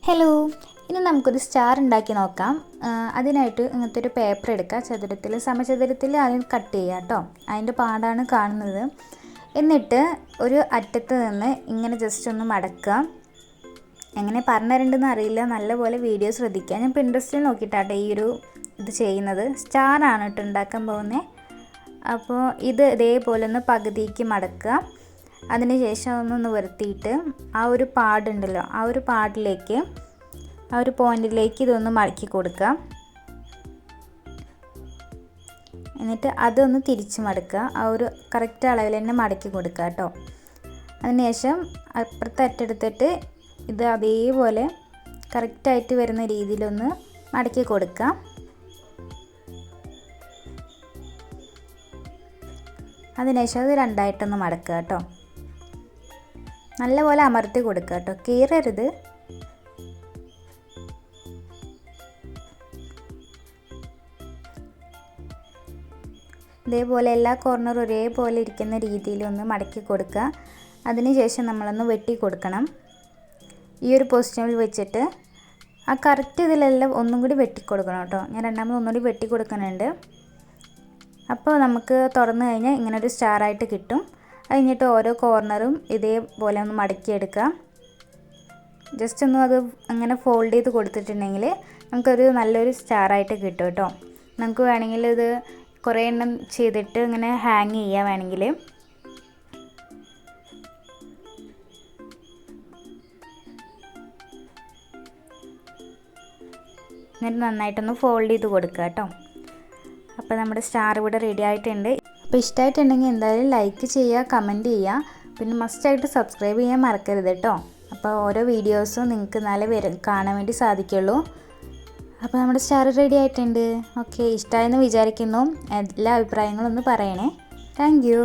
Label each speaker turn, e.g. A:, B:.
A: Hello, ഇനി നമുക്കൊരു star ഉണ്ടാക്കി നോക്കാം. അതിനായിട്ട് ഇങ്ങനത്തെ ഒരു പേപ്പർ എടുക്കുക. സമചതുരത്തിൽ ആദ്യം കട്ട് ചെയ്യുക കേട്ടോ. അതിൻ്റെ പാടാണ് കാണുന്നത്. എന്നിട്ട് ഒരു അറ്റത്ത് നിന്ന് ഇങ്ങനെ ജസ്റ്റ് ഒന്ന് മടക്കുക. എങ്ങനെ പറഞ്ഞു തരേണ്ടതെന്ന് അറിയില്ല, നല്ലപോലെ വീഡിയോ ശ്രദ്ധിക്കുക. ഞാൻ പിൻട്രസ്റ്റിൽ നോക്കിയിട്ടാട്ടെ ഈ ഒരു ഇത് ചെയ്യുന്നത്. സ്റ്റാറാണ് കേട്ടോ ഉണ്ടാക്കാൻ പോകുന്നത്. അപ്പോൾ ഇത് ഇതേപോലെ ഒന്ന് പകുതിക്ക് മടക്കുക. അതിനുശേഷം ഒന്ന് നിവർത്തിയിട്ട് ആ ഒരു പാടുണ്ടല്ലോ, ആ ഒരു പാടിലേക്ക്, ആ ഒരു പോയിന്റിലേക്ക് ഇതൊന്ന് മടക്കി കൊടുക്കുക. എന്നിട്ട് അതൊന്ന് തിരിച്ച് മടക്കുക. ആ ഒരു കറക്റ്റ് അളവിൽ തന്നെ മടക്കി കൊടുക്കുക കേട്ടോ. അതിനുശേഷം അപ്പുറത്തെ അറ്റെടുത്തിട്ട് ഇത് അതേപോലെ കറക്റ്റായിട്ട് വരുന്ന രീതിയിലൊന്ന് മടക്കി കൊടുക്കുക. അതിനുശേഷം അത് രണ്ടായിട്ടൊന്ന് മടക്കുക കേട്ടോ. നല്ലപോലെ അമർത്തി കൊടുക്കുക കേട്ടോ, കീറരുത്. ഇതേപോലെ എല്ലാ കോർണറും ഒരേപോലെ ഇരിക്കുന്ന രീതിയിലൊന്ന് മടക്കി കൊടുക്കുക. അതിനുശേഷം നമ്മളൊന്ന് വെട്ടി കൊടുക്കണം. ഈ ഒരു പൊസിഷനിൽ വെച്ചിട്ട് ആ കറക്റ്റ് ഇതിലെല്ലാം ഒന്നും കൂടി വെട്ടിക്കൊടുക്കണം കേട്ടോ. ഞാൻ രണ്ടാമത് ഒന്നുകൂടി വെട്ടി കൊടുക്കുന്നുണ്ട്. അപ്പോൾ നമുക്ക് തുറന്നു കഴിഞ്ഞാൽ ഇങ്ങനൊരു സ്റ്റാറായിട്ട് കിട്ടും. കഴിഞ്ഞിട്ട് ഓരോ കോർണറും ഇതേപോലെ ഒന്ന് മടക്കിയെടുക്കുക. ജസ്റ്റ് ഒന്ന് അത് അങ്ങനെ ഫോൾഡ് ചെയ്ത് കൊടുത്തിട്ടുണ്ടെങ്കിൽ നമുക്കൊരു നല്ലൊരു സ്റ്റാറായിട്ട് കിട്ടും കേട്ടോ. നമുക്ക് വേണമെങ്കിൽ ഇത് കുറേ എണ്ണം ചെയ്തിട്ട് ഇങ്ങനെ ഹാങ് ചെയ്യാൻ വേണമെങ്കിൽ. എന്നിട്ട് നന്നായിട്ടൊന്ന് ഫോൾഡ് ചെയ്ത് കൊടുക്കുക കേട്ടോ. അപ്പോൾ നമ്മുടെ സ്റ്റാർ ഇവിടെ റെഡി ആയിട്ടുണ്ട്. അപ്പോൾ ഇഷ്ടമായിട്ടുണ്ടെങ്കിൽ എന്തായാലും ലൈക്ക് ചെയ്യുക, കമൻറ്റ് ചെയ്യുക. പിന്നെ മസ്റ്റായിട്ട് സബ്സ്ക്രൈബ് ചെയ്യാൻ മറക്കരുത് കേട്ടോ. അപ്പോൾ ഓരോ വീഡിയോസും നിങ്ങൾക്ക് നല്ല കാണാൻ വേണ്ടി സാധിക്കുള്ളൂ. അപ്പോൾ നമ്മുടെ സ്റ്റാർ റെഡി ആയിട്ടുണ്ട്. ഓക്കെ, ഇഷ്ടമായെന്ന് വിചാരിക്കുന്നു. എല്ലാ അഭിപ്രായങ്ങളും ഒന്ന് പറയണേ. Thank you.